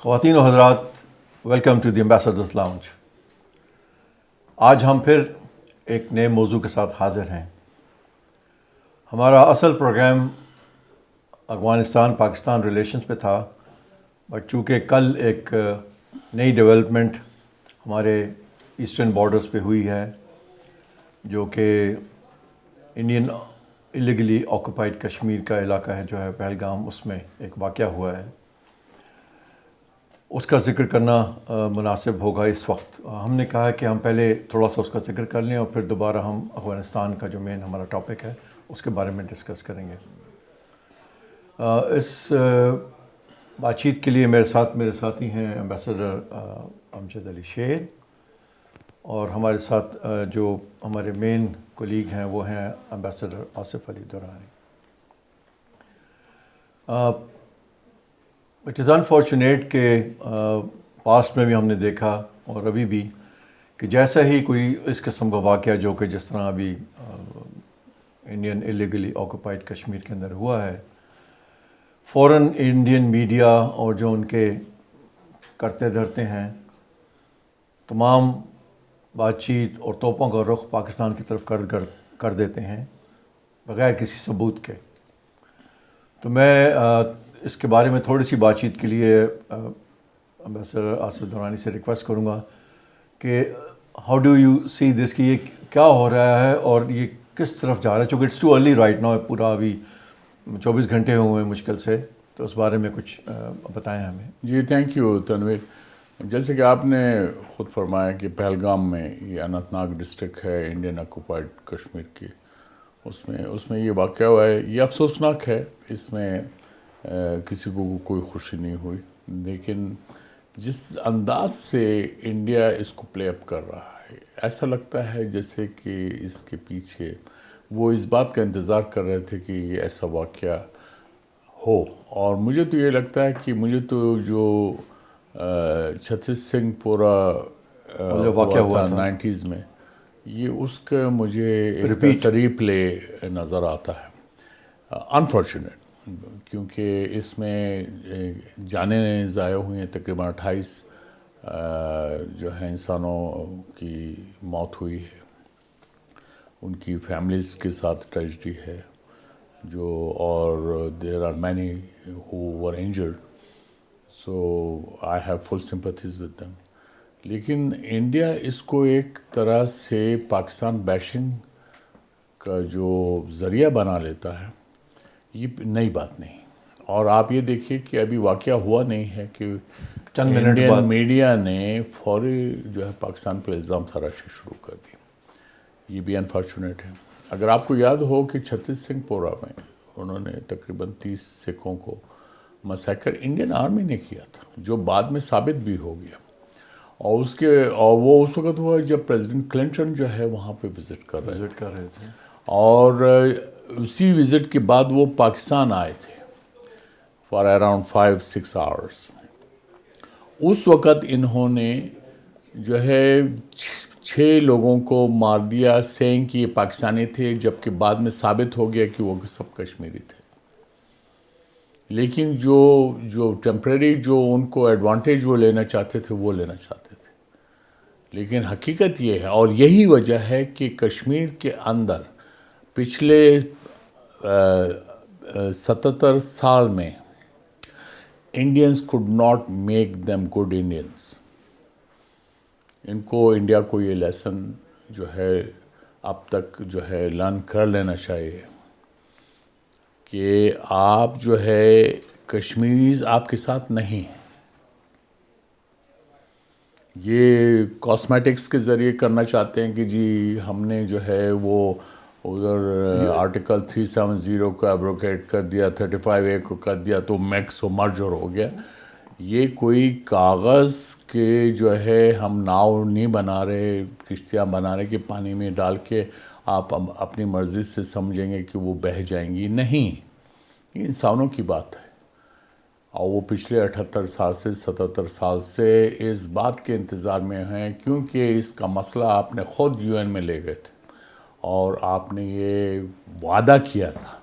خواتین و حضرات، welcome to the ambassadors lounge. آج ہم پھر ایک نئے موضوع کے ساتھ حاضر ہیں۔ ہمارا اصل پروگرام افغانستان پاکستان ریلیشنز پہ تھا، بٹ چونکہ کل ایک نئی ڈیولپمنٹ ہمارے ایسٹرن بارڈرز پہ ہوئی ہے، جو کہ انڈین ایلیگلی آکوپائڈ کشمیر کا علاقہ ہے جو ہے پہلگام، اس میں ایک واقعہ ہوا ہے، اس کا ذکر کرنا مناسب ہوگا اس وقت۔ ہم نے کہا کہ ہم پہلے تھوڑا سا اس کا ذکر کر لیں اور پھر دوبارہ ہم افغانستان کا جو مین ہمارا ٹاپک ہے اس کے بارے میں ڈسکس کریں گے۔ اس بات چیت کے لیے میرے ساتھی ہیں ایمبیسڈر امجد علی شیر، اور ہمارے ساتھ جو ہمارے مین کولیگ ہیں وہ ہیں ambassador Asif Ali Durrani. It is unfortunate کہ پاسٹ میں بھی ہم نے دیکھا اور ابھی بھی کہ جیسا ہی کوئی اس قسم کا واقعہ جو کہ جس طرح ابھی انڈین ایلیگلی آکوپائڈ کشمیر کے اندر ہوا ہے، فوراً انڈین میڈیا اور جو ان کے کرتے دھرتے ہیں تمام بات چیت اور توپوں کا رخ پاکستان کی طرف کر دیتے ہیں بغیر کسی ثبوت کے۔ تو میں اس کے بارے میں تھوڑی سی بات چیت کے لیے ایمبیسڈر آصف درانی سے ریکویسٹ کروں گا کہ ہاؤ ڈو یو سی دس، کہ یہ کیا ہو رہا ہے اور یہ کس طرف جا رہا ہے، چونکہ it's too early right now, پورا ابھی 24 گھنٹے ہوئے ہیں مشکل سے، تو اس بارے میں کچھ بتائیں ہمیں۔ جی تھینک یو تنویر۔ جیسے کہ آپ نے خود فرمایا کہ پہلگام میں یہ اننت ناگ ڈسٹرکٹ ہے انڈین آکوپائڈ کشمیر کی، اس میں یہ واقعہ ہوا ہے۔ یہ افسوسناک ہے، اس میں کسی کو کوئی خوشی نہیں ہوئی، لیکن جس انداز سے انڈیا اس کو پلے اپ کر رہا ہے، ایسا لگتا ہے جیسے کہ اس کے پیچھے وہ اس بات کا انتظار کر رہے تھے کہ یہ ایسا واقعہ ہو۔ اور مجھے تو یہ لگتا ہے کہ مجھے تو جو چھتیس سنگھ پورا واقعہ ہوا تھا 90s میں، یہ اس کا مجھے ایک ری پلے نظر آتا ہے، انفارچونیٹ، کیونکہ اس میں جانیں ضائع ہوئی ہیں، تقریباً 28 جو ہیں انسانوں کی موت ہوئی ہے، ان کی فیملیز کے ساتھ ٹریجڈی ہے جو، اور there are many who were injured, so I have full sympathies with them. لیکن انڈیا اس کو ایک طرح سے پاکستان بیشنگ کا جو ذریعہ بنا لیتا ہے، یہ نئی بات نہیں۔ اور آپ یہ دیکھیے کہ ابھی واقعہ ہوا نہیں ہے کہ چند منٹ بعد انڈین میڈیا نے فوری جو ہے پاکستان پہ الزام تراشی شروع کر دی۔ یہ بھی انفارچونیٹ ہے۔ اگر آپ کو یاد ہو کہ چھتیس سنگھ پورہ میں انہوں نے تقریباً 30 سکھوں کو مسیکر انڈین آرمی نے کیا تھا، جو بعد میں ثابت بھی ہو گیا، اور وہ اس وقت ہوا جب پریزیڈنٹ کلنٹن جو ہے وہاں پہ وزٹ کر رہے تھے، اور اسی وزٹ کے بعد وہ پاکستان آئے تھے فار اراؤنڈ 5-6 آورس۔ اس وقت انہوں نے جو ہے 6 لوگوں کو مار دیا، سینگ کہ یہ پاکستانی تھے، جبکہ بعد میں ثابت ہو گیا کہ وہ سب کشمیری تھے۔ لیکن جو ٹیمپریری جو ان کو ایڈوانٹیج وہ لینا چاہتے تھے وہ لینا چاہتے تھے، لیکن حقیقت یہ ہے، اور یہی وجہ ہے کہ کشمیر کے اندر پچھلے 77 سال میں Indians could not make them good Indians۔ ان کو انڈیا کو یہ لیسن جو ہے اب تک جو ہے لرن کر لینا چاہیے کہ آپ جو ہے کشمیریز آپ کے ساتھ نہیں ہیں۔ یہ کاسمیٹکس کے ذریعے کرنا چاہتے ہیں کہ جی ہم نے جو ہے وہ ادھر آرٹیکل 370 کو ایبروگیٹ کر دیا، 35A کو کر دیا تو میکس و مرجر ہو گیا۔ یہ کوئی کاغذ کے جو ہے ہم ناؤ نہیں بنا رہے، کشتیاں بنا رہے کہ پانی میں ڈال کے آپ اپنی مرضی سے سمجھیں گے کہ وہ بہہ جائیں گی، نہیں، یہ انسانوں کی بات ہے۔ اور وہ پچھلے 78 سال سے 77 سال سے اس بات کے انتظار میں ہیں، کیونکہ اس کا مسئلہ آپ نے خود UN میں لے گئے تھے اور آپ نے یہ وعدہ کیا تھا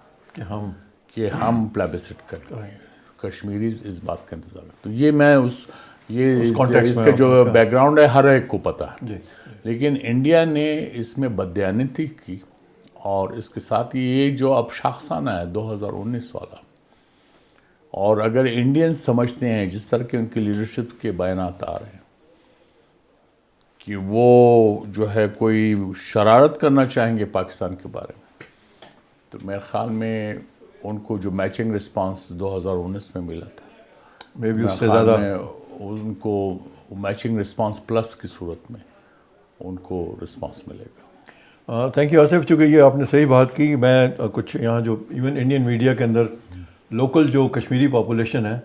کہ ہم پلیبسٹ کریں گے۔ کشمیریز اس بات کا انتظار کرتے. تو یہ میں اس context کا میں جو بیک گراؤنڈ ہے ہر ایک کو پتہ ہے. جی. لیکن انڈیا نے اس میں بددیانتی کی، اور اس کے ساتھ یہ جو اب شاخسانہ ہے 2019 والا، اور اگر انڈین سمجھتے ہیں جس طرح کے ان کی لیڈرشپ کے بیانات آ رہے ہیں کہ وہ جو ہے کوئی شرارت کرنا چاہیں گے پاکستان کے بارے میں، تو میرے خیال میں ان کو جو میچنگ رسپانس 2019 میں ملا تھا، میں بھی میرے اس سے خیال زیادہ میں ان کو میچنگ رسپانس پلس کی صورت میں ان کو رسپانس ملے گا. Thank you Asif. چونکہ یہ آپ نے صحیح بات کی. میں کچھ یہاں جو ایون انڈین میڈیا کے اندر لوکل جو کشمیری پاپولیشن ہے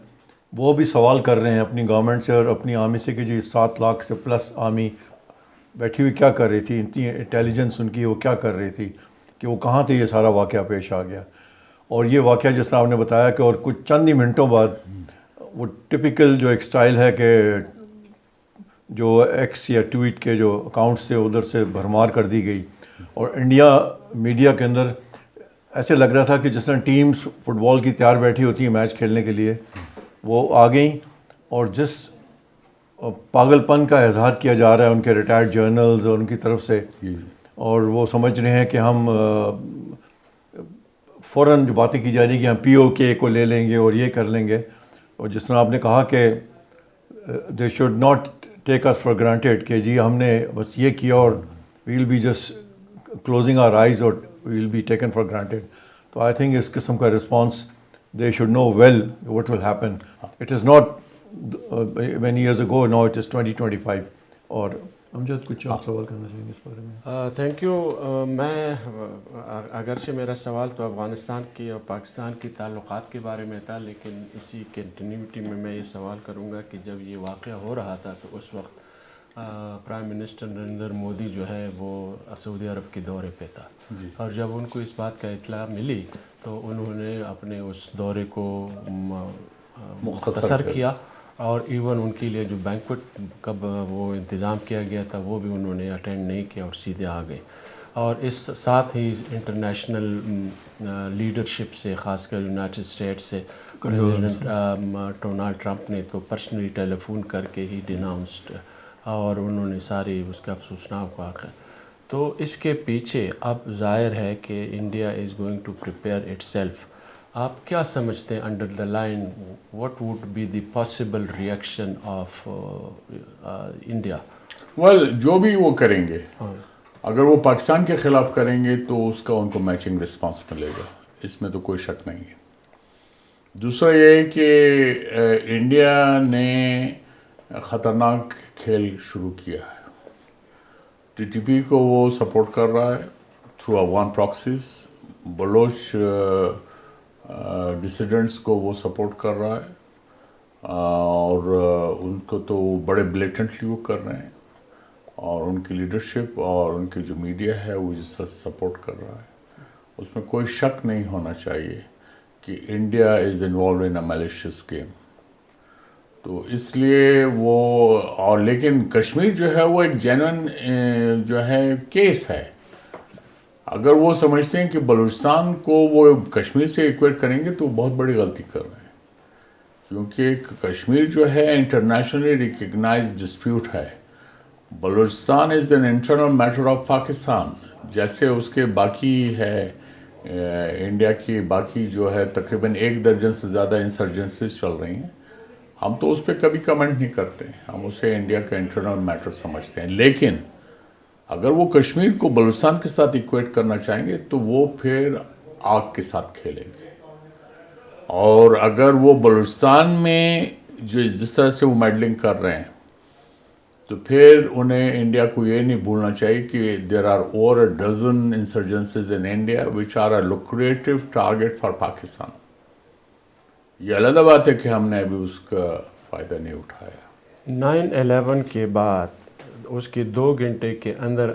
وہ بھی سوال کر رہے ہیں اپنی گورنمنٹ سے اور اپنی آرمی سے کہ جی 7 لاکھ سے پلس آرمی بیٹھی ہوئی کیا کر رہی تھی، اتنی انٹیلیجنس ان کی وہ کیا کر رہی تھی کہ وہ کہاں تھے یہ سارا واقعہ پیش آ گیا. اور یہ واقعہ جس طرح آپ نے بتایا کہ اور کچھ چند ہی منٹوں بعد وہ ٹپیکل جو ایک سٹائل ہے کہ جو ایکس یا ٹویٹ کے جو اکاؤنٹس تھے ادھر سے بھرمار کر دی گئی. اور انڈیا میڈیا کے اندر ایسے لگ رہا تھا کہ جس طرح ٹیمز فٹ بال کی تیار بیٹھی ہوتی ہیں میچ کھیلنے کے لیے، وہ آ گئیں اور جس پاگل پن کا اظہار کیا جا رہا ہے ان کے ریٹائرڈ جرنلز اور ان کی طرف سے، اور وہ سمجھ رہے ہیں کہ ہم فوراً جو باتیں کی جا رہی ہیں کہ ہم POK کو لے لیں گے اور یہ کر لیں گے. اور جس طرح آپ نے کہا کہ they should not take us for granted کہ جی ہم نے بس یہ کیا اور we will be just closing our eyes اور we will be taken for granted. تو آئی تھنک اس قسم کا response they should know well what will happen. It is not many years ago, now it is 2025. اور امجد کچھ آپ سوال کرنا چاہیں گے اس بارے میں؟ Thank you. میں اگرچہ میرا سوال تو افغانستان کی اور پاکستان کی تعلقات کے بارے میں تھا، لیکن اسی کنٹینیوٹی میں یہ سوال کروں گا کہ جب یہ واقعہ ہو رہا تھا تو اس وقت پرائم منسٹر نریندر مودی جو ہے وہ سعودی عرب کے دورے پہ تھا، اور جب ان کو اس بات کا اطلاع ملی تو انہوں نے اپنے اس دورے کو مختصر کیا، اور ایون ان کے لیے جو بینکوٹ کا وہ انتظام کیا گیا تھا وہ بھی انہوں نے اٹینڈ نہیں کیا اور سیدھے آ گئے. اور اس ساتھ ہی انٹرنیشنل لیڈرشپ سے، خاص کر یونائٹڈ اسٹیٹ سے پریزیڈنٹ ڈونالڈ ٹرمپ نے تو پرسنلی ٹیلی فون کر کے ہی ڈیناؤنسڈ، اور انہوں نے ساری اس کا افسوسناک واقعہ. تو اس کے پیچھے اب ظاہر ہے کہ India is going to prepare itself. آپ کیا سمجھتے ہیں under the line what would be the possible reaction of India? Well جو بھی وہ کریں گے، اگر وہ پاکستان کے خلاف کریں گے تو اس کا ان کو میچنگ رسپانس ملے گا، اس میں تو کوئی شک نہیں ہے. دوسرا یہ ہے کہ انڈیا نے خطرناک کھیل شروع کیا ہے. TTP کو وہ سپورٹ کر رہا ہے تھرو افغان پراکسیز، بلوچ ڈسیڈنٹس کو وہ سپورٹ کر رہا ہے، اور ان کو تو بڑے بلیٹنٹلی وہ کر رہے ہیں، اور ان کی لیڈرشپ اور ان کی جو میڈیا ہے وہ جس طرح سپورٹ کر رہا ہے، اس میں کوئی شک نہیں ہونا چاہیے کہ India is involved in a malicious game. تو اس لیے وہ، اور لیکن کشمیر جو ہے وہ ایک جینوئن جو ہے کیس ہے. اگر وہ سمجھتے ہیں کہ بلوچستان کو وہ کشمیر سے ایکویٹ کریں گے تو وہ بہت بڑی غلطی کر رہے ہیں، کیونکہ کشمیر جو ہے انٹرنیشنلی ریکگنائزڈ ڈسپیوٹ ہے. Balochistan is an internal matter of Pakistan, جیسے اس کے باقی ہے انڈیا کی باقی جو ہے تقریباً 1 درجن سے زیادہ انسرجنسیز چل رہی ہیں. ہم تو اس پہ کبھی کمنٹ نہیں کرتے، ہم اسے انڈیا کا انٹرنل میٹر سمجھتے ہیں. لیکن اگر وہ کشمیر کو بلوچستان کے ساتھ ایکویٹ کرنا چاہیں گے تو وہ پھر آگ کے ساتھ کھیلیں گے. اور اگر وہ بلوچستان میں جو جس طرح سے وہ میڈلنگ کر رہے ہیں تو پھر انہیں انڈیا کو یہ نہیں بھولنا چاہیے کہ there are over a dozen insurgencies in India which are a lucrative target for Pakistan. یہ علیحدہ بات ہے کہ ہم نے ابھی اس کا فائدہ نہیں اٹھایا. 9/11 کے بعد اس کے 2 گھنٹے کے اندر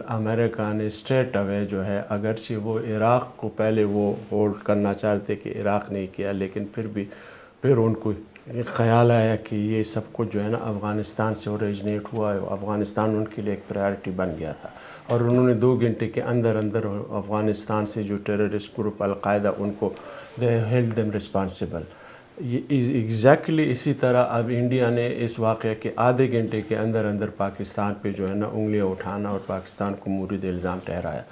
امریکہ نے اسٹریٹ اوے جو ہے، اگرچہ وہ عراق کو پہلے وہ ہولڈ کرنا چاہتے کہ عراق نہیں کیا، لیکن پھر ان کو ایک خیال آیا کہ یہ سب کچھ جو ہے نا افغانستان سے اوریجنیٹ ہوا ہے، افغانستان ان کے لیے ایک پرائرٹی بن گیا تھا، اور انہوں نے 2 گھنٹے کے اندر افغانستان سے جو ٹیررسٹ گروپ القاعدہ ان کو دے ہیلڈ دیم رسپانسیبل. یہ ایگزیکٹلی اسی طرح اب انڈیا نے اس واقعہ کے آدھے گھنٹے کے اندر اندر پاکستان پہ جو ہے نا انگلیاں اٹھانا اور پاکستان کو مورد الزام ٹھہرایا.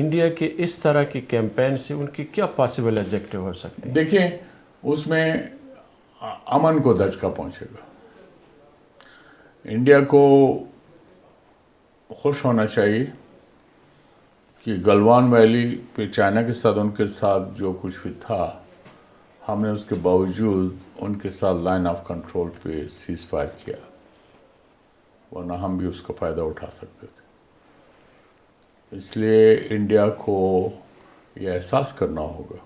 انڈیا کے اس طرح کی کیمپین سے ان کی کیا پاسبل آبجیکٹیو ہو سکتے ہیں؟ دیکھیں اس میں امن کو دھچکا پہنچے گا. انڈیا کو خوش ہونا چاہیے کہ گلوان ویلی پہ چائنا کے ساتھ ان کے ساتھ جو کچھ بھی تھا ہم نے اس کے باوجود ان کے ساتھ لائن آف کنٹرول پہ سیز فائر کیا، ورنہ ہم بھی اس کا فائدہ اٹھا سکتے تھے. اس لیے انڈیا کو یہ احساس کرنا ہوگا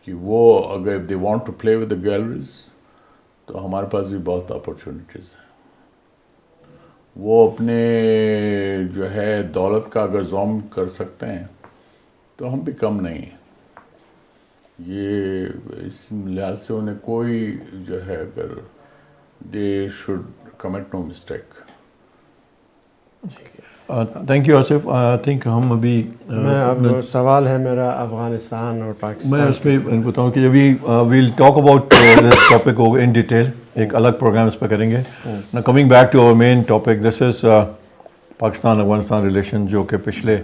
کہ وہ اگر they want to play with the galleries تو ہمارے پاس بھی بہت اپرچونیٹیز ہیں. وہ اپنے جو ہے دولت کا اگر زوم کر سکتے ہیں تو ہم بھی کم نہیں ہیں. یہ اس لحاظ سے انہیں کوئی جو ہے اگر they should commit no mistake. Thank you Asif. I think ہم ابھی میں اب سوال ہے میرا افغانستان اور پاکستان. میں اس میں بتاؤں کہ ابھی we'll talk about this topic in detail, ایک الگ پروگرام اس پہ کریں گے. نا coming back to our main topic, this is Pakistan Afghanistan relation, جو کہ پچھلے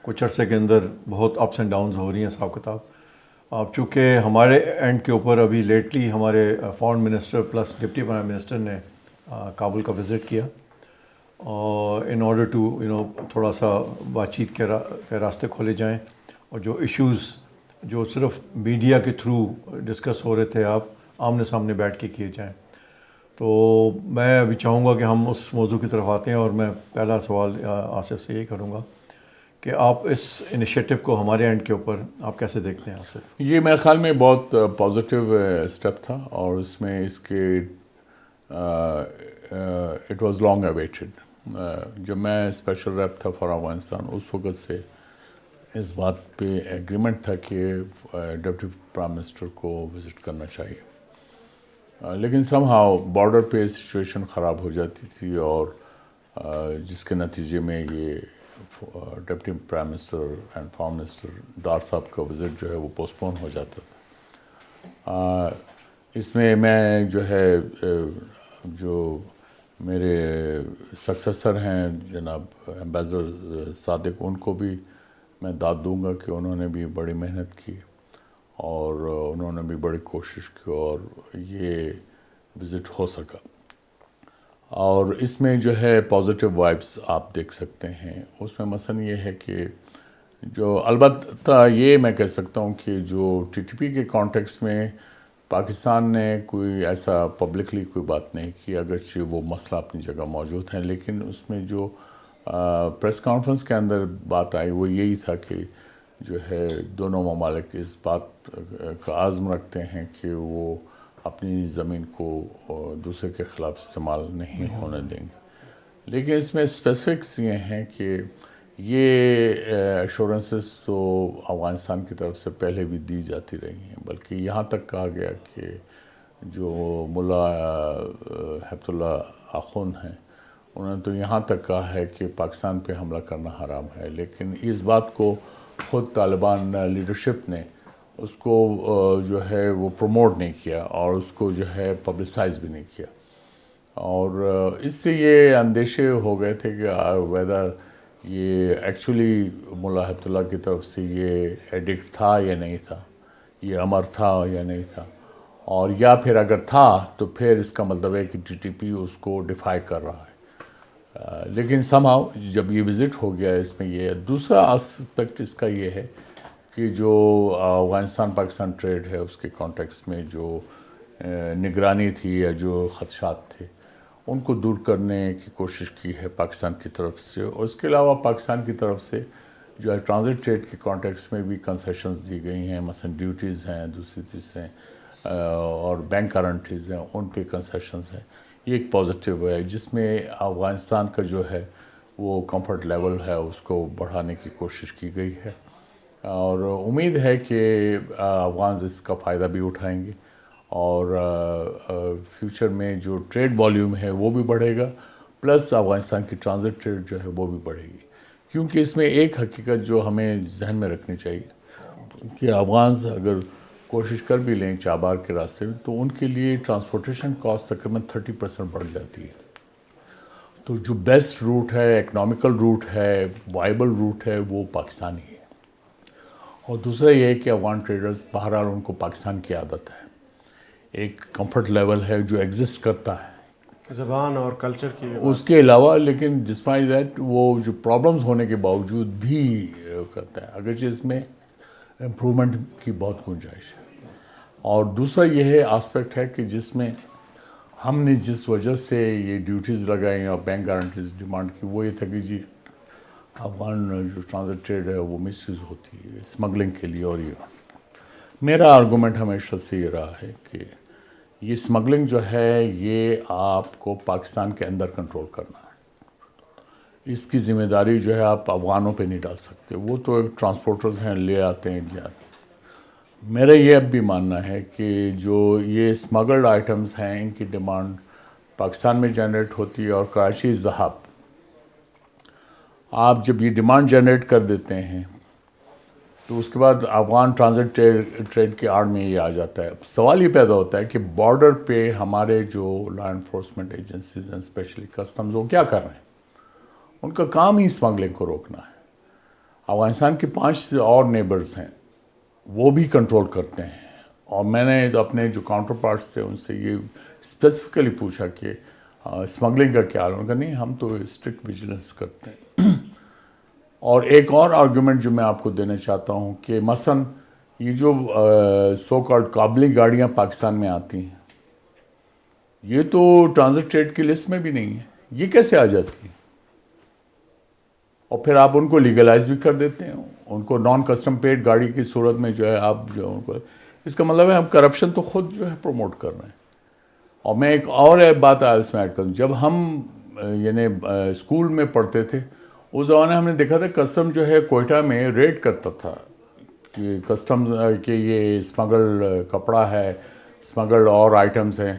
کچھ عرصے کے اندر بہت اپس اینڈ ڈاؤنز ہو رہی ہیں حساب کتاب. اب چونکہ ہمارے اینڈ کے اوپر ابھی لیٹلی ہمارے foreign minister plus deputy prime minister نے کابل کا وزٹ کیا، اور ان آرڈر ٹو تھوڑا سا بات چیت کے راستے کھولے جائیں، اور جو ایشوز جو صرف میڈیا کے تھرو ڈسکس ہو رہے تھے آپ آمنے سامنے بیٹھ کے کیے جائیں. تو میں ابھی چاہوں گا کہ ہم اس موضوع کی طرف آتے ہیں، اور میں پہلا سوال آصف سے یہی کروں گا کہ آپ اس انیشیٹو کو ہمارے اینڈ کے اوپر آپ کیسے دیکھتے ہیں آصف؟ یہ میرے خیال میں بہت پازیٹیو اسٹیپ تھا، اور اس میں اس کے اٹ واز لانگ اویٹڈ. جب میں اسپیشل ریپ تھا فار افغانستان اس وقت سے اس بات پہ ایگریمنٹ تھا کہ ڈپٹی پرائم منسٹر کو وزٹ کرنا چاہیے. لیکن سم ہاؤ بارڈر پہ سچویشن خراب ہو جاتی تھی، اور جس کے نتیجے میں یہ deputy prime minister and form minister Dar صاحب کا وزٹ جو ہے وہ پوسٹ پون ہو جاتا تھا. اس میں جو ہے جو میرے سکسیسر ہیں جناب ایمبیسڈر صادق، ان کو بھی میں داد دوں گا کہ انہوں نے بھی بڑی محنت کی اور انہوں نے بھی بڑی کوشش کی، اور یہ وزٹ ہو سکا. اور اس میں جو ہے پازیٹیو وائبس آپ دیکھ سکتے ہیں. اس میں مثلا یہ ہے کہ جو البتہ یہ میں کہہ سکتا ہوں کہ جو ٹی ٹی پی کے کانٹیکس میں پاکستان نے کوئی ایسا پبلکلی کوئی بات نہیں کی، اگرچہ وہ مسئلہ اپنی جگہ موجود ہیں، لیکن اس میں جو پریس کانفرنس کے اندر بات آئی وہ یہی تھا کہ جو ہے دونوں ممالک اس بات کا عزم رکھتے ہیں کہ وہ اپنی زمین کو دوسرے کے خلاف استعمال نہیں ہونے دیں گے. لیکن اس میں اسپیسیفکس یہ ہیں کہ یہ ایشورنسز تو افغانستان کی طرف سے پہلے بھی دی جاتی رہی ہیں، بلکہ یہاں تک کہا گیا کہ جو ملا ہیبت اللہ آخوند ہیں انہوں نے تو یہاں تک کہا ہے کہ پاکستان پہ حملہ کرنا حرام ہے. لیکن اس بات کو خود طالبان لیڈرشپ نے اس کو جو ہے وہ پروموٹ نہیں کیا، اور اس کو جو ہے پبلسائز بھی نہیں کیا. اور اس سے یہ اندیشے ہو گئے تھے کہ ویدر یہ ایکچولی ملا ہیبت اللہ کی طرف سے یہ ایڈکٹ تھا یا نہیں تھا، یہ امر تھا یا نہیں تھا، اور یا پھر اگر تھا تو پھر اس کا مطلب ہے کہ ٹی ٹی پی اس کو ڈیفائی کر رہا ہے. لیکن سم ہاؤ جب یہ وزٹ ہو گیا اس میں یہ دوسرا اسپیکٹ اس کا یہ ہے کہ جو افغانستان پاکستان ٹریڈ ہے اس کے کانٹیکس میں جو نگرانی تھی یا جو خدشات تھے ان کو دور کرنے کی کوشش کی ہے پاکستان کی طرف سے. اور اس کے علاوہ پاکستان کی طرف سے جو ہے ٹرانزٹ ٹریڈ کے کانٹیکس میں بھی کنسیشنز دی گئی ہیں، مثلا ڈیوٹیز ہیں، دوسری چیزیں اور بینک گارنٹیز ہیں، ان پہ کنسیشنز ہیں. یہ ایک پازیٹیو ہے جس میں افغانستان کا جو ہے وہ کمفرٹ لیول ہے اس کو بڑھانے کی کوشش کی گئی ہے، اور امید ہے کہ افغانز اس کا فائدہ بھی اٹھائیں گے، اور فیوچر میں جو ٹریڈ والیوم ہے وہ بھی بڑھے گا، پلس افغانستان کی ٹرانزٹ ٹریڈ جو ہے وہ بھی بڑھے گی. کیونکہ اس میں ایک حقیقت جو ہمیں ذہن میں رکھنی چاہیے کہ افغانز اگر کوشش کر بھی لیں چابہار کے راستے میں تو ان کے لیے ٹرانسپورٹیشن کاسٹ تقریباً 30% بڑھ جاتی ہے. تو جو بیسٹ روٹ ہے، اکنامیکل روٹ ہے، وائبل روٹ ہے، وہ پاکستانی ہے. اور دوسرا یہ ہے کہ افغان ٹریڈرز بہرحال ان کو پاکستان کی عادت ہے، ایک کمفرٹ لیول ہے جو ایگزسٹ کرتا ہے زبان اور کلچر کی اس کے علاوہ، لیکن ڈسپائٹ دیٹ وہ جو پرابلمز ہونے کے باوجود بھی کرتا ہے، اگرچہ اس میں امپرومنٹ کی بہت گنجائش ہے. اور دوسرا یہ ہے آسپیکٹ ہے کہ جس میں ہم نے جس وجہ سے یہ ڈیوٹیز لگائیں اور بینک گارنٹیز ڈیمانڈ کی، وہ یہ تھا کہ جی افغان جو ٹرانزٹ ٹریڈ ہے وہ مس یوز ہوتی ہے اسمگلنگ کے لیے. اور یہ میرا آرگومنٹ ہمیشہ سے یہ رہا ہے کہ یہ اسمگلنگ جو ہے یہ آپ کو پاکستان کے اندر کنٹرول کرنا ہے، اس کی ذمہ داری جو ہے آپ افغانوں پہ نہیں ڈال سکتے. وہ تو ایک ٹرانسپورٹرز ہیں، لے آتے ہیں جاتے. میرا یہ اب بھی ماننا ہے کہ جو یہ اسمگلڈ آئٹمز ہیں ان کی ڈیمانڈ پاکستان میں جنریٹ ہوتی ہے اور کراچی از دا ہب. آپ جب یہ ڈیمانڈ جنریٹ کر دیتے ہیں تو اس کے بعد افغان ٹرانزٹ ٹریڈ کے آڑ میں یہ آ جاتا ہے. سوال یہ پیدا ہوتا ہے کہ بارڈر پہ ہمارے جو لا انفورسمنٹ ایجنسیز ہیں، اسپیشلی کسٹمز، وہ کیا کر رہے ہیں؟ ان کا کام ہی اسمگلنگ کو روکنا ہے. افغانستان کے 5 اور نیبرز ہیں، وہ بھی کنٹرول کرتے ہیں. اور میں نے اپنے جو کاؤنٹر پارٹس تھے ان سے یہ اسپیسیفکلی پوچھا کہ اسمگلنگ کا کیا حال ہے؟ انہوں نے کہا نہیں، ہم تو اسٹرکٹ ویجیلنس کرتے ہیں. اور ایک اور آرگومنٹ جو میں آپ کو دینا چاہتا ہوں کہ مثلا یہ جو سو کالڈ کابلی گاڑیاں پاکستان میں آتی ہیں، یہ تو ٹرانزٹ ٹریڈ کی لسٹ میں بھی نہیں ہے. یہ کیسے آ جاتی ہیں؟ اور پھر آپ ان کو لیگلائز بھی کر دیتے ہیں، ان کو نان کسٹم پیڈ گاڑی کی صورت میں جو ہے آپ جو ان کو، اس کا مطلب ہے ہم کرپشن تو خود جو ہے پروموٹ کر رہے ہیں. اور میں ایک اور بات اس میں ایڈ کروں، جب ہم یعنی اسکول میں پڑھتے تھے اس زمانے ہم نے دیکھا تھا کسٹم جو ہے کوئٹہ میں ریڈ کرتا تھا کہ کسٹمز کہ یہ اسمگل کپڑا ہے، اسمگل اور آئٹمز ہیں،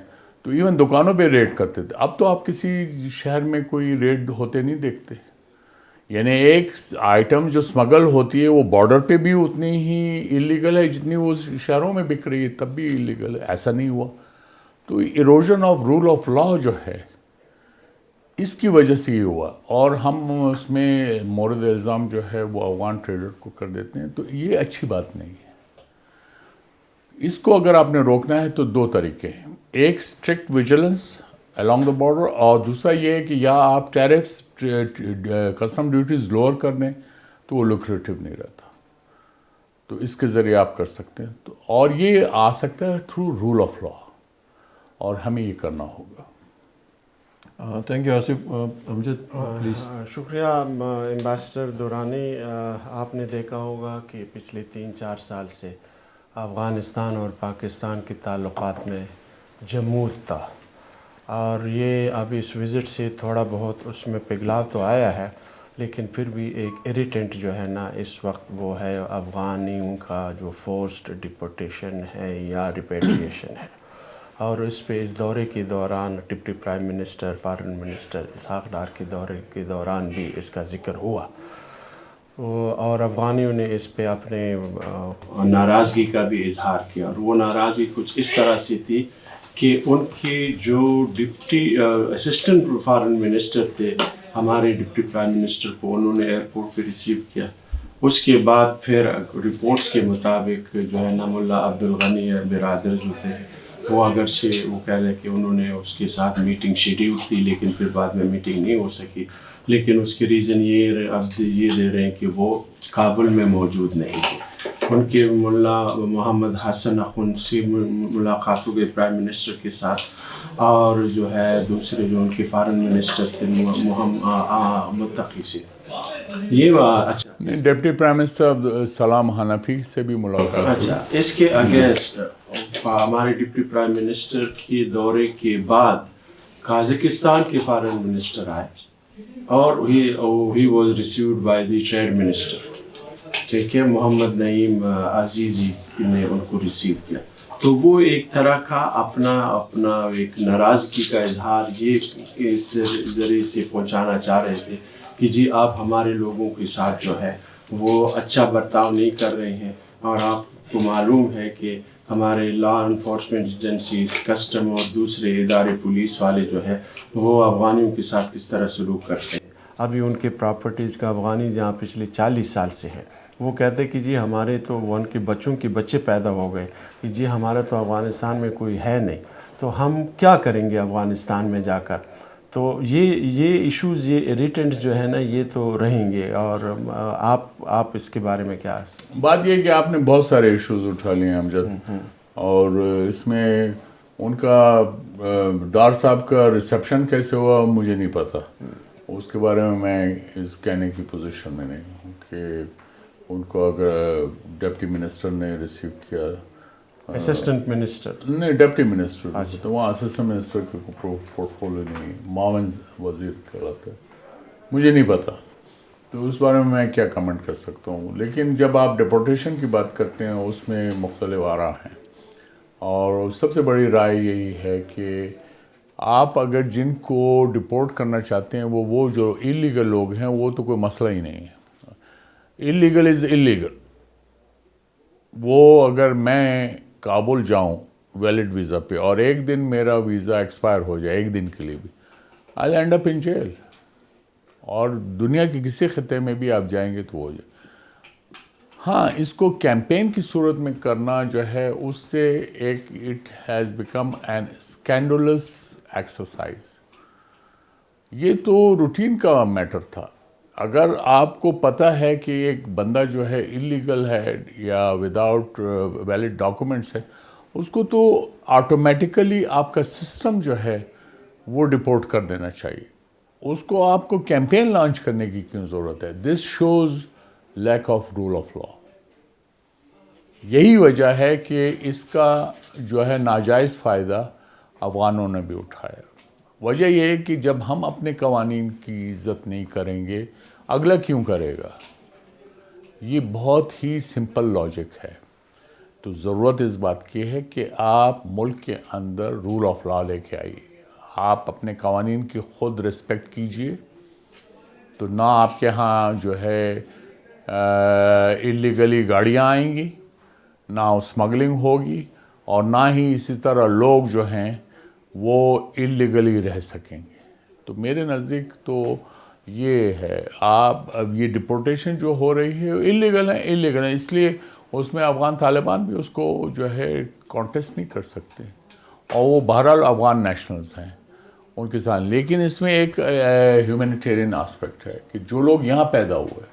تو ایون دکانوں پہ ریڈ کرتے تھے. اب تو آپ کسی شہر میں کوئی ریڈ ہوتے نہیں دیکھتے. یعنی ایک آئٹم جو اسمگل ہوتی ہے وہ بارڈر پہ بھی اتنی ہی اللیگل ہے جتنی وہ شہروں میں بک رہی ہے، تب بھی اللیگل ہے. ایسا نہیں ہوا. تو erosion of rule of law جو ہے اس کی وجہ سے یہ ہوا، اور ہم اس میں مورد الزام جو ہے وہ افغان ٹریڈر کو کر دیتے ہیں. تو یہ اچھی بات نہیں ہے. اس کو اگر آپ نے روکنا ہے تو 2 طریقے ہیں، ایک strict vigilance along the border، اور دوسرا یہ ہے کہ یا آپ ٹیرفس کسٹم ڈیوٹیز لوور کر دیں تو وہ لوکریٹو نہیں رہتا. تو اس کے ذریعے آپ کر سکتے ہیں. تو اور یہ آ سکتا ہے تھرو رول آف لا، اور ہمیں یہ کرنا ہوگا. Thank you Asif. Amjad please. شکریہ ایمبیسڈر دورانی. آپ نے دیکھا ہوگا کہ پچھلے 3-4 سال سے افغانستان اور پاکستان کے تعلقات میں جمود تھا، اور یہ اب اس وزٹ سے تھوڑا بہت اس میں پگھلاؤ تو آیا ہے، لیکن پھر بھی ایک اریٹنٹ جو ہے نا اس وقت وہ ہے افغانیوں کا جو فورسڈ ڈپورٹیشن ہے یا ریپیٹریشن ہے. اور اس پہ اس دورے کے دوران deputy prime minister foreign minister Ishaq Dar کے دورے کے دوران بھی اس کا ذکر ہوا، اور افغانیوں نے اس پہ اپنے ناراضگی کا بھی اظہار کیا. اور وہ ناراضگی کچھ اس طرح سے تھی کہ ان کے جو ڈپٹی اسسٹنٹ فارن منسٹر تھے ہمارے ڈپٹی پرائم منسٹر کو انہوں نے ایئرپورٹ پہ ریسیو کیا. اس کے بعد پھر رپورٹس کے مطابق جو ہے نا ملا عبدالغنی برادر جو تھے وہ اگرچہ وہ کہہ رہے کہ انہوں نے اس کے ساتھ میٹنگ شیڈیول تھی لیکن پھر بعد میں میٹنگ نہیں ہو سکی، لیکن اس کے ریزن یہ اب یہ دے رہے ہیں کہ وہ کابل میں موجود نہیں تھے. ان کے ملا محمد حسن اخن سے ملاقات ہو گئی پرائم منسٹر کے ساتھ، اور جو ہے دوسرے جو ان کے فارن منسٹر تھے محمد متقی سے. یہ اچھا ڈپٹی پرائم منسٹر سلام حنفی سے بھی ملاقات. اچھا، اس کے اگینسٹ ہمارے ڈپٹی پرائم منسٹر کے دورے کے بعد قازقستان کے فارن منسٹر آئے اور he was received by the trade minister. ٹھیک ہے، محمد نعیم عزیزی نے ان کو ریسیو کیا. تو وہ ایک طرح کا اپنا ایک ناراضگی کا اظہار یہ اس ذریعے سے پہنچانا چاہ رہے تھے کہ جی آپ ہمارے لوگوں کے ساتھ جو ہے وہ اچھا برتاؤ نہیں کر رہے ہیں، اور آپ کو معلوم ہے کہ ہمارے لا انفورسمنٹ ایجنسیز، کسٹم اور دوسرے ادارے پولیس والے جو ہے وہ افغانیوں کے ساتھ کس طرح سلوک کرتے ہیں. ابھی ان کے پراپرٹیز کا افغانی جہاں پچھلے 40 سال سے ہے، وہ کہتے ہیں کہ جی ہمارے تو ان کے بچوں کے بچے پیدا ہو گئے کہ جی ہمارا تو افغانستان میں کوئی ہے نہیں، تو ہم کیا کریں گے افغانستان میں جا کر. تو یہ ایشوز، یہ اریٹنٹس جو ہے نا یہ تو رہیں گے. اور آپ اس کے بارے میں کیا؟ بات یہ کہ آپ نے بہت سارے ایشوز اٹھا لیے ہیں امجد، اور اس میں ان کا ڈار صاحب کا ریسیپشن کیسے ہوا مجھے نہیں پتا. اس کے بارے میں اس کہنے کی پوزیشن میں نہیں ہوں کہ ان کو اگر ڈپٹی منسٹر نے ریسیو کیا، اسسٹنٹ منسٹر نہیں ڈپٹی منسٹر، تو وہاں اسسٹنٹ منسٹر کے پورٹ فولو نہیں، معاون وزیر کہلاتا ہے، مجھے نہیں پتا. تو اس بارے میں میں کیا کمنٹ کر سکتا ہوں. لیکن جب آپ ڈپورٹیشن کی بات کرتے ہیں اس میں مختلف آراء ہیں، اور سب سے بڑی رائے یہی ہے کہ آپ اگر جن کو ڈپورٹ کرنا چاہتے ہیں وہ جو اللیگل لوگ ہیں وہ تو کوئی مسئلہ ہی نہیں ہے. اللیگل از اللیگل. وہ اگر میں کابل جاؤں ویلڈ ویزا پہ اور ایک دن میرا ویزا ایکسپائر ہو جائے، ایک دن کے لیے بھی، آئی اینڈ اپ ان جیل. اور دنیا کے کسی خطے میں بھی آپ جائیں گے تو ہو جائے. ہاں، اس کو کیمپین کی صورت میں کرنا جو ہے اس سے ایک it has become an scandalous exercise. یہ تو روٹین کا میٹر تھا. اگر آپ کو پتہ ہے کہ ایک بندہ جو ہے اللیگل ہے یا وداؤٹ ویلڈ ڈاکومنٹس ہے، اس کو تو آٹومیٹیکلی آپ کا سسٹم جو ہے وہ ڈپورٹ کر دینا چاہیے. اس کو آپ کو کیمپین لانچ کرنے کی کیوں ضرورت ہے؟ This shows lack of rule of law. یہی وجہ ہے کہ اس کا جو ہے ناجائز فائدہ افغانوں نے بھی اٹھایا. وجہ یہ ہے کہ جب ہم اپنے قوانین کی عزت نہیں کریں گے، اگلا کیوں کرے گا؟ یہ بہت ہی سمپل لاجک ہے. تو ضرورت اس بات کی ہے کہ آپ ملک کے اندر رول آف لا لے کے آئیے. آپ اپنے قوانین کی خود ریسپیکٹ کیجئے، تو نہ آپ کے ہاں جو ہے اللیگلی گاڑیاں آئیں گی، نہ اسمگلنگ ہوگی، اور نہ ہی اسی طرح لوگ جو ہیں وہ اللیگلی رہ سکیں گے. تو میرے نزدیک تو یہ ہے. آپ اب یہ ڈپورٹیشن جو ہو رہی ہے اللیگل ہے، اس لیے اس میں افغان طالبان بھی اس کو جو ہے کانٹیسٹ نہیں کر سکتے، اور وہ بہرحال افغان نیشنلز ہیں ان کے ساتھ. لیکن اس میں ایک ہیومینیٹیرین آسپیکٹ ہے کہ جو لوگ یہاں پیدا ہوئے،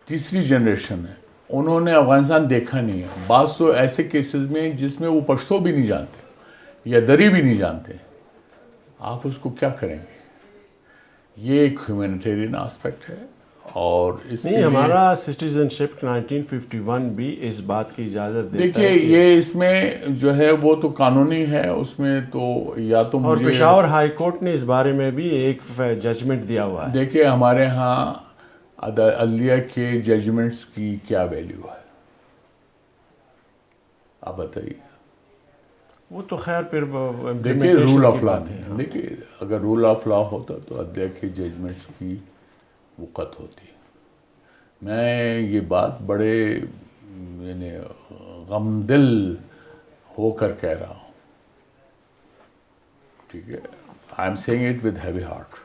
تیسری جنریشن ہے، انہوں نے افغانستان دیکھا نہیں ہے. بعض تو ایسے کیسز میں جس میں وہ پشتو بھی نہیں جانتے یا دری بھی نہیں جانتے، آپ اس کو کیا کریں گے؟ یہ ایک ہیومینیٹیرین آسپیکٹ ہے. اور اس نہیں، ہمارا سٹیزن شپ 1951 بھی اس بات کی اجازت دیتا ہے. دیکھیے یہ اس میں جو ہے وہ تو قانونی ہے، اس میں تو یا تو اور مجھے پشاور ہائی کورٹ نے اس بارے میں بھی ایک ججمنٹ دیا ہوا ہے. دیکھیے ہمارے ہاں عدلیہ کے ججمنٹس کی کیا ویلیو ہے، آپ بتائیے. وہ تو خیر پھر دیکھیے رول آف لا نہیں. دیکھیے اگر رول آف لا ہوتا تو عدلیہ کے ججمنٹس کی وقت ہوتی. میں یہ بات بڑے یعنی غمدل ہو کر کہہ رہا ہوں، ٹھیک ہے. I am seeing it with heavy heart.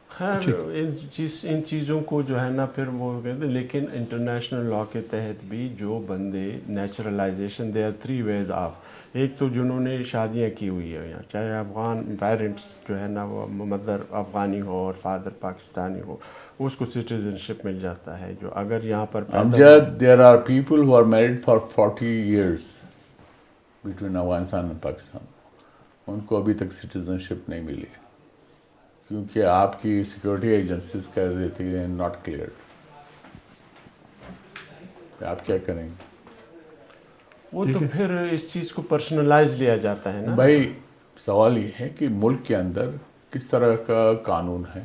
خیر ان چیزوں کو جو ہے نا پھر وہ کہتے ہیں. لیکن انٹرنیشنل لا کے تحت بھی جو بندے naturalisation, they are 3 ways of. ایک تو جنہوں نے شادیاں کی ہوئی ہیں یہاں، چاہے افغان پیرنٹس جو ہے نا وہ مدر افغانی ہو اور فادر پاکستانی ہو، اس کو سٹیزن شپ مل جاتا ہے. جو اگر یہاں پر امجد، there are people who are married for 40 years between Afghanistan اور پاکستان، ان کو ابھی تک سٹیزن شپ نہیں ملی کیونکہ آپ کی سیکورٹی ایجنسیز کہہ دیتی ہیں ناٹ کلیئرڈ. آپ کیا کریں گے؟ وہ تو پھر اس چیز کو پرسنلائز لیا جاتا ہے نا. بھائی سوال یہ ہے کہ ملک کے اندر کس طرح کا قانون ہے،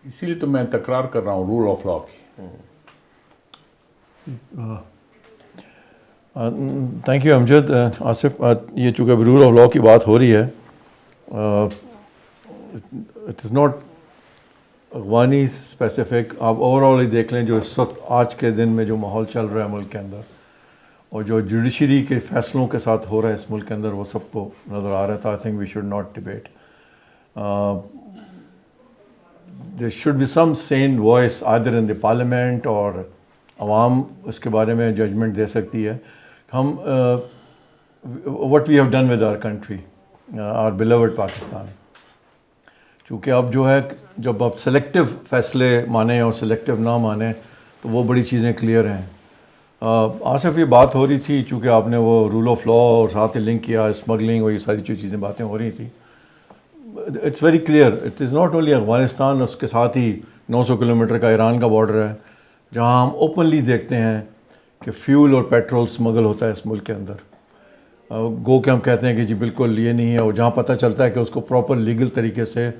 اسی لیے تو میں تکرار کر رہا ہوں رول آف لا کی. تھینک یو امجد. آصف، یہ چونکہ اب رول آف لا کی بات ہو رہی ہے، it is not Afghani specific آپ اوور آل ہی دیکھ لیں جو اس وقت آج کے دن میں جو ماحول چل رہا ہے ملک کے اندر اور جو جوڈیشری کے فیصلوں کے ساتھ ہو رہا ہے اس ملک کے اندر وہ سب کو نظر آ رہا تھا. I think we should not debate. There should be some sane voice either in the parliament اور عوام اس کے بارے میں ججمنٹ دے سکتی ہے. ہم what we have done with our country our beloved Pakistan. چونکہ اب جو ہے جب آپ سلیکٹو فیصلے مانیں اور سلیکٹو نہ مانیں تو وہ بڑی چیزیں کلیئر ہیں. آصف یہ بات ہو رہی تھی چونکہ آپ نے وہ رول آف لا اور ساتھ ہی لنک کیا اسمگلنگ اور یہ ساری جو چیزیں باتیں ہو رہی تھیں. It's very clear it is not only Afghanistan, اس کے ساتھ ہی 900 کلومیٹر کا ایران کا بارڈر ہے جہاں ہم اوپنلی دیکھتے ہیں کہ فیول اور پیٹرول اسمگل ہوتا ہے اس ملک کے اندر. گو کہ ہم کہتے ہیں کہ جی بالکل یہ نہیں ہے, اور جہاں پتہ چلتا ہے کہ اس کو پراپر لیگل طریقے سے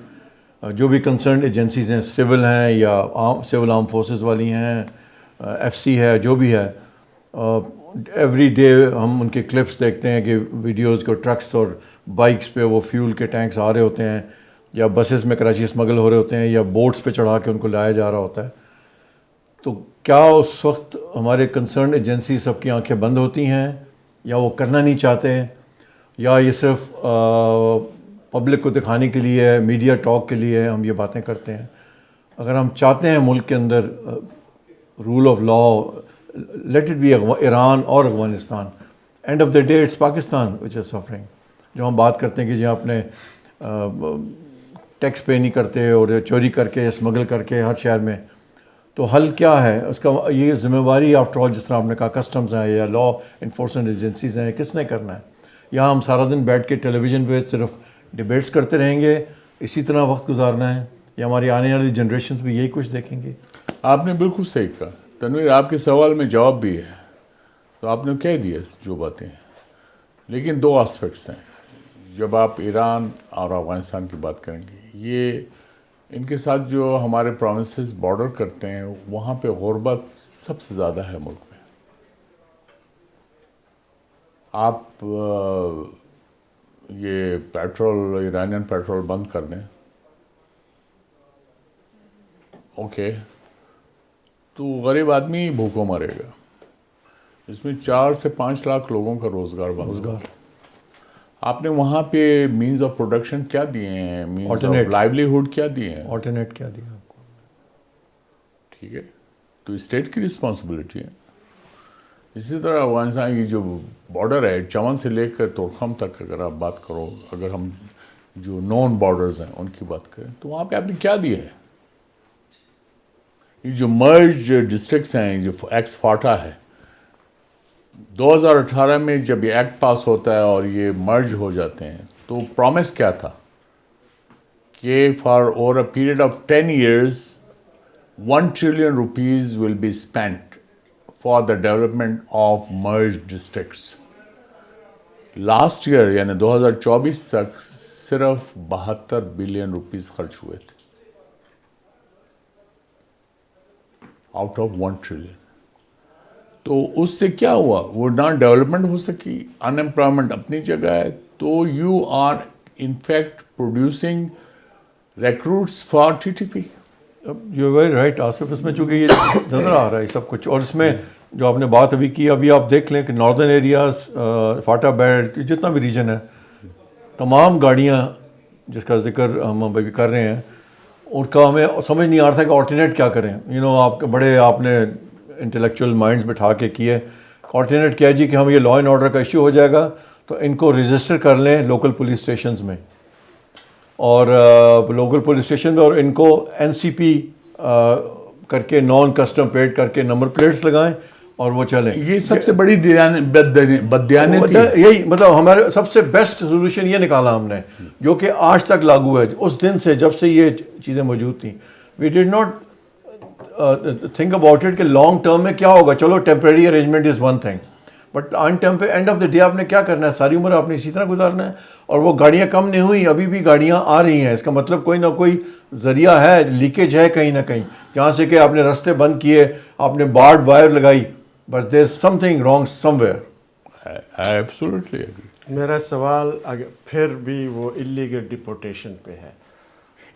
جو بھی کنسرنڈ ایجنسیز ہیں, سول ہیں یا سول آرم فورسز والی ہیں, ایف سی ہے, جو بھی ہے, ایوری ڈے ہم ان کے کلپس دیکھتے ہیں کہ ویڈیوز کو ٹرکس اور بائکس پہ وہ فیول کے ٹینکس آ رہے ہوتے ہیں یا بسز میں کراچی اسمگل ہو رہے ہوتے ہیں یا بوٹس پہ چڑھا کے ان کو لایا جا رہا ہوتا ہے. تو کیا اس وقت ہمارے کنسرنڈ ایجنسی سب کی آنکھیں بند ہوتی ہیں یا وہ کرنا نہیں چاہتے, یا یہ صرف پبلک کو دکھانے کے لیے, میڈیا ٹاک کے لیے ہم یہ باتیں کرتے ہیں؟ اگر ہم چاہتے ہیں ملک کے اندر rule of law, let it be Iran اور Afghanistan, end of the day it's Pakistan which is suffering. جو ہم بات کرتے ہیں کہ جی اپنے ٹیکس پے نہیں کرتے اور چوری کر کے اسمگل کر کے ہر شہر میں, تو حل کیا ہے اس کا؟ یہ ذمہ داری آفٹر آل جس طرح آپ نے کہا کسٹمز ہیں یا لا انفورسمنٹ ایجنسیز ہیں, کس نے کرنا ہے؟ یا ہم سارا دن بیٹھ کے ٹیلی ویژن پہ صرف ڈبیٹس کرتے رہیں گے, اسی طرح وقت گزارنا ہے, یا ہماری آنے والی جنریشنز بھی یہی کچھ دیکھیں گے؟ آپ نے بالکل صحیح کہا تنویر, آپ کے سوال میں جواب بھی ہے, تو آپ نے کہہ دیا جو باتیں ہیں. لیکن دو آسپیکٹس ہیں جب آپ ایران اور افغانستان کی بات کریں گے. یہ ان کے ساتھ جو ہمارے پروونسز بارڈر کرتے ہیں وہاں پہ غربت سب سے زیادہ ہے ملک میں. آپ یہ پیٹرول, ایرانین پیٹرول بند کر دیں, اوکے, تو غریب آدمی بھوکوں مرے گا. اس میں 4 سے 5 لاکھ لوگوں کا روزگار بند ہوگا. آپ نے وہاں پہ مینز آف پروڈکشن کیا دیے ہیں, مینز آف لائیولیہڈ کیا دیے ہیں, آلٹرنیٹ کیا دیا آپ کو؟ ٹھیک ہے, تو اسٹیٹ کی رسپانسبلٹی ہے. اسی طرح افغانستان کی جو بارڈر ہے چمن سے لے کر تورخم تک اگر آپ بات کرو, اگر ہم جو نون بارڈرز ہیں ان کی بات کریں, تو وہاں پہ آپ نے کیا دیا ہے؟ یہ جو مرج ڈسٹرکٹس ہیں, جو ایکس فاٹا ہے, 2018 میں جب یہ ایکٹ پاس ہوتا ہے اور یہ مرج ہو جاتے ہیں, تو پرومس کیا تھا کہ for over a period of 10 years 1 trillion rupees will be spent for the development of merged districts. Last year یعنی 2024 تک صرف 72 بلین روپیز خرچ ہوئے تھے آؤٹ آف 1 trillion. تو اس سے کیا ہوا؟ وہ نہ ڈیولپمنٹ ہو سکی, ان امپلائمنٹ اپنی جگہ ہے. تو you are in fact producing recruits for T T P. You very right Asif, اس میں چونکہ یہ نظر آ رہا ہے سب کچھ. اور اس میں جو آپ نے بات ابھی کی, ابھی آپ دیکھ لیں کہ ناردرن ایریاز, فاٹا بیلٹ, جتنا بھی ریجن ہے, تمام گاڑیاں جس کا ذکر ہم ابھی کر رہے ہیں, ان کا ہمیں سمجھ نہیں آ رہا تھا کہ آلٹرنیٹ کیا کریں. آپ کے بڑے آپ نے انٹلیکچوئل مائنڈز بٹھا کے کیے, آلٹرنیٹ کیا جی کہ ہم یہ لا اینڈ آرڈر کا ایشو ہو جائے گا تو ان کو رجسٹر کر لیں لوکل پولیس اسٹیشنز میں, اور لوکل پولیس اسٹیشن میں, اور ان کو این سی پی کر کے نان کسٹم پیڈ کر کے نمبر پلیٹس لگائیں اور وہ چلیں. یہ سب سے بڑی بددیانتی, یہی مطلب ہمارے سب سے بیسٹ سولوشن یہ نکالا ہم نے, جو کہ آج تک لاگو ہے اس دن سے جب سے یہ چیزیں موجود تھیں. We did not think about it کہ لانگ ٹرم میں کیا ہوگا. چلو temporary arrangement is one thing, but on time پہ اینڈ آف دا ڈے آپ نے کیا کرنا ہے, ساری عمر آپ نے اسی طرح گزارنا ہے. اور وہ گاڑیاں کم نہیں ہوئیں, ابھی بھی گاڑیاں آ رہی ہیں. اس کا مطلب کوئی نہ کوئی ذریعہ ہے, لیکیج ہے کہیں نہ کہیں, جہاں سے کہ آپ نے رستے بند کیے, آپ نے بارڈ وائر لگائی, but there is something wrong somewhere. Absolutely agree. میرا سوال پھر بھی وہ اللیگل ڈپورٹیشن پہ ہے.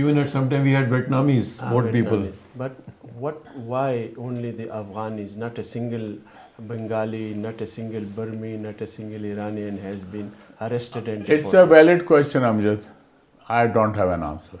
Even at some time we had Vietnamese boat people. But why only the Afghanis, not a single Bengali, not a single Burmese, not a single Iranian has been arrested and deported? It's a valid question, Amjad. I don't have an answer.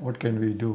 What can we do?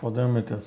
For them it is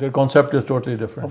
Their concept is totally different.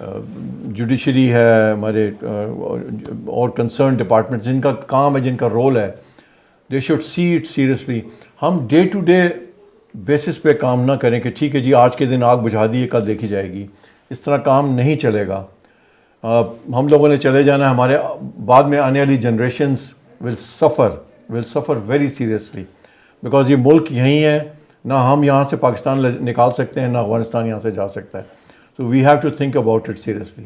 Judiciary ہے, ہمارے اور concern department جن کا کام ہے, جن کا role ہے, they should see it seriously. ہم ڈے ٹو ڈے بیسس پہ کام نہ کریں کہ ٹھیک ہے جی آج کے دن آگ بجھا دی ہے, کل دیکھی جائے گی. اس طرح کام نہیں چلے گا. ہم لوگوں نے چلے جانا ہے, ہمارے بعد میں آنے والی جنریشنز ول سفر ویری سیریسلی, بیکاز یہ ملک یہیں ہے, نہ ہم یہاں سے پاکستان نکال سکتے ہیں, نہ افغانستان یہاں سے جا سکتا ہے. So we have to think about it seriously.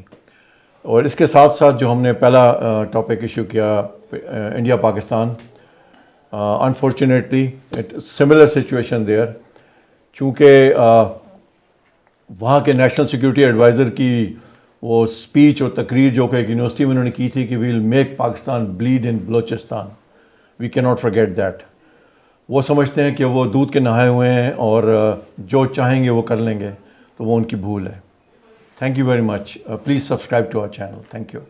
اور اس کے ساتھ ساتھ جو ہم نے پہلا ٹاپک ایشو کیا India Pakistan, unfortunately similar situation there, چونکہ وہاں کے نیشنل سیکورٹی ایڈوائزر کی وہ اسپیچ اور تقریر جو کہ ایک یونیورسٹی میں انہوں نے کی تھی کہ وی ول میک پاکستان بلیڈ ان بلوچستان, وی کی ناٹ فرگیٹ دیٹ. وہ سمجھتے ہیں کہ وہ دودھ کے نہائے ہوئے ہیں اور جو چاہیں گے وہ کر لیں گے, تو وہ ان کی بھول ہے. Thank you very much. Please subscribe to our channel. Thank you.